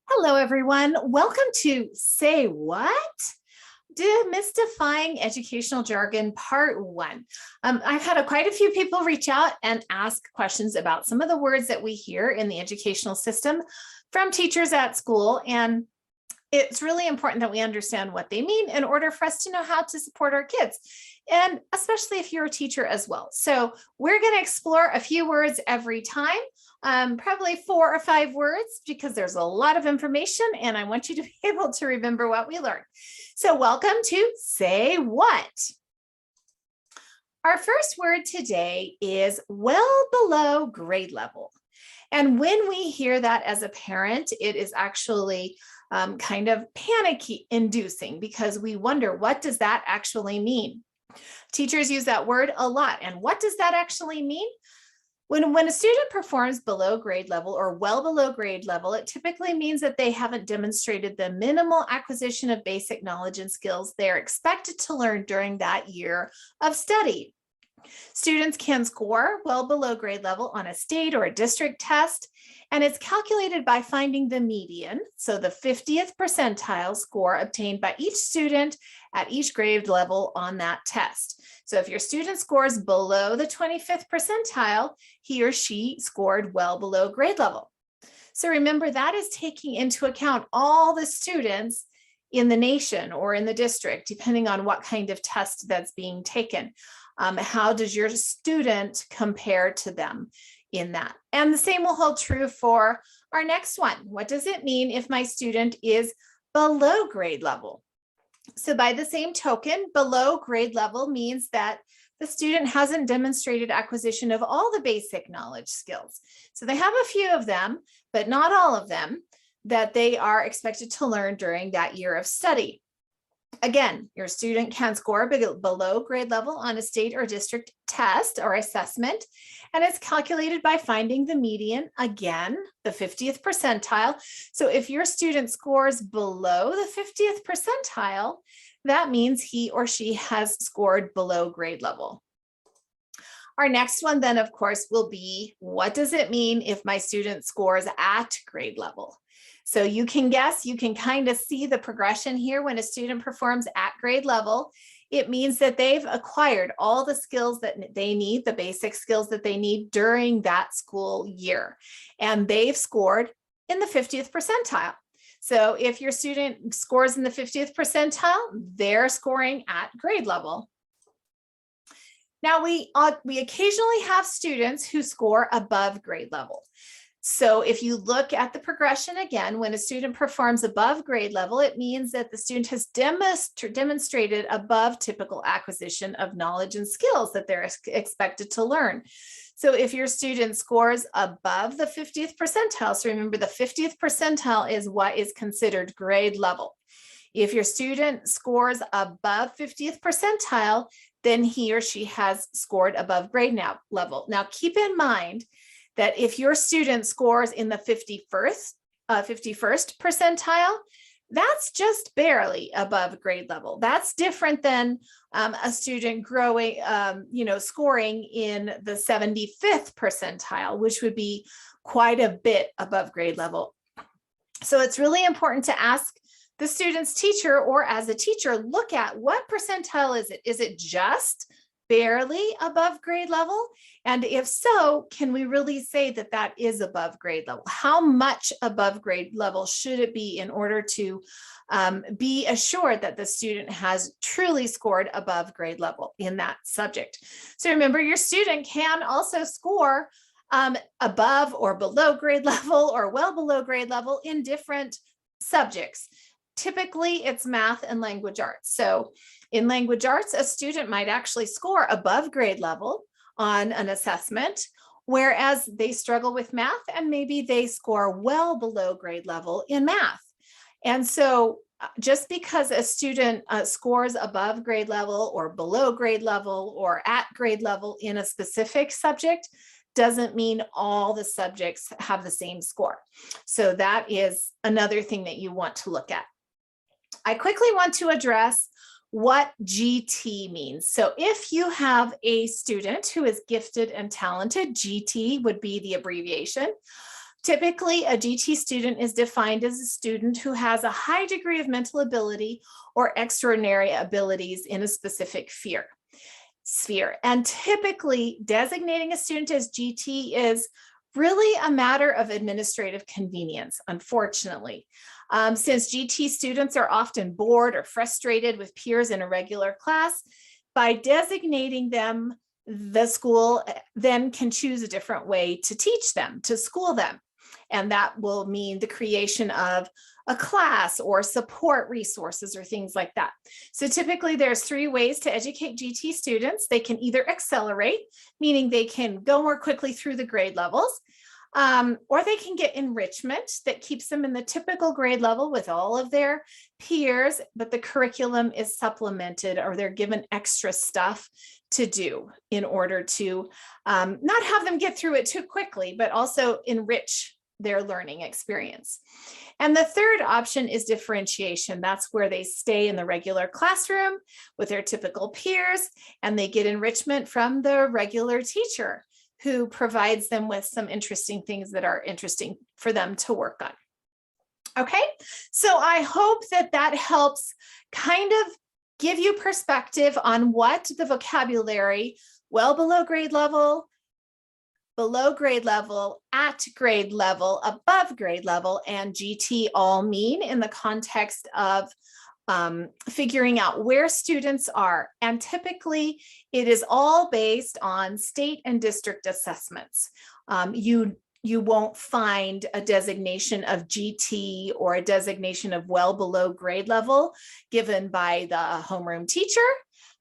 Hello, everyone. Welcome to Say What? Demystifying Educational Jargon Part 1. I've had quite a few people reach out and ask questions about some of the words that we hear in the educational system from teachers at school. And it's really important that we understand what they mean in order for us to know how to support our kids, and especially if you're a teacher as well. So we're going to explore a few words every time, probably 4 or 5 words, because there's a lot of information and I want you to be able to remember what we learned. So welcome to Say What? Our first word today is well below grade level. And when we hear that as a parent, it is actually kind of panicky inducing because we wonder, what does that actually mean? Teachers use that word a lot. And what does that actually mean? When a student performs below grade level or well below grade level, it typically means that they haven't demonstrated the minimal acquisition of basic knowledge and skills they're expected to learn during that year of study. Students can score well below grade level on a state or a district test, and it's calculated by finding the median, so the 50th percentile score obtained by each student at each grade level on that test. So if your student scores below the 25th percentile, he or she scored well below grade level. So remember, that is taking into account all the students in the nation or in the district, depending on what kind of test that's being taken. How does your student compare to them in that? And the same will hold true for our next one. What does it mean if my student is below grade level? So by the same token, below grade level means that the student hasn't demonstrated acquisition of all the basic knowledge skills. So they have a few of them, but not all of them, that they are expected to learn during that year of study. Again, your student can score below grade level on a state or district test or assessment, and it's calculated by finding the median, again, the 50th percentile. So if your student scores below the 50th percentile, that means he or she has scored below grade level. Our next one then, of course, will be, what does it mean if my student scores at grade level? So you can guess, you can kind of see the progression here. When a student performs at grade level, it means that they've acquired all the skills that they need, the basic skills that they need during that school year. And they've scored in the 50th percentile. So if your student scores in the 50th percentile, they're scoring at grade level. Now, we occasionally have students who score above grade level. So if you look at the progression again, when a student performs above grade level, it means that the student has demonstrated above typical acquisition of knowledge and skills that they're expected to learn. So if your student scores above the 50th percentile, so remember the 50th percentile is what is considered grade level. If your student scores above 50th percentile, then he or she has scored above grade level. Now keep in mind that if your student scores in the 51st percentile, that's just barely above grade level. That's different than a student growing, scoring in the 75th percentile, which would be quite a bit above grade level. So it's really important to ask the student's teacher, or as a teacher, look at what percentile is it? Is it just barely above grade level? And if so, can we really say that that is above grade level? How much above grade level should it be in order to be assured that the student has truly scored above grade level in that subject? So remember, your student can also score above or below grade level or well below grade level in different subjects. Typically, it's math and language arts. So in language arts, a student might actually score above grade level on an assessment, whereas they struggle with math and maybe they score well below grade level in math. And so just because a student scores above grade level or below grade level or at grade level in a specific subject doesn't mean all the subjects have the same score. So that is another thing that you want to look at. I quickly want to address what GT means. So if you have a student who is gifted and talented, GT would be the abbreviation. Typically, a GT student is defined as a student who has a high degree of mental ability or extraordinary abilities in a specific sphere. And typically, designating a student as GT is really a matter of administrative convenience, unfortunately. Since GT students are often bored or frustrated with peers in a regular class, by designating them, the school then can choose a different way to teach them, to school them. And that will mean the creation of a class or support resources or things like that. So typically there's 3 ways to educate GT students. They can either accelerate, meaning they can go more quickly through the grade levels, or they can get enrichment that keeps them in the typical grade level with all of their peers, but the curriculum is supplemented or they're given extra stuff to do in order to not have them get through it too quickly, but also enrich their learning experience. And the third option is differentiation. That's where they stay in the regular classroom with their typical peers and they get enrichment from the regular teacher who provides them with some interesting things that are interesting for them to work on. Okay, so I hope that that helps kind of give you perspective on what the vocabulary well below grade level, below grade level, at grade level, above grade level, and GT all mean in the context of figuring out where students are. And typically it is all based on state and district assessments. You won't find a designation of GT or a designation of well below grade level given by the homeroom teacher,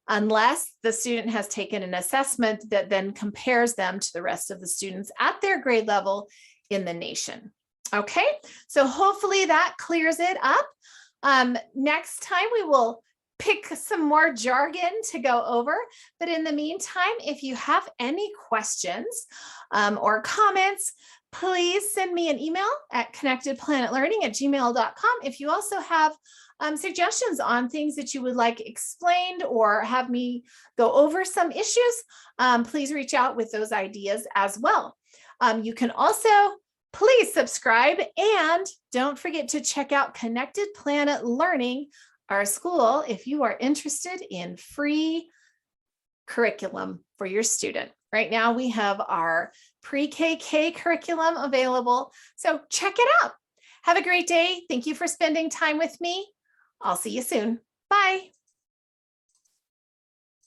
unless the student has taken an assessment that then compares them to the rest of the students at their grade level in the nation. Okay, so hopefully that clears it up. Next time we will pick some more jargon to go over, but in the meantime, if you have any questions or comments, please send me an email at connectedplanetlearning@gmail.com. If you also have suggestions on things that you would like explained or have me go over some issues, please reach out with those ideas as well. You can also please subscribe and don't forget to check out Connected Planet Learning, our school, if you are interested in free curriculum for your student. Right now we have our pre-KK curriculum available, so check it out. Have a great day. Thank you for spending time with me. I'll see you soon. Bye.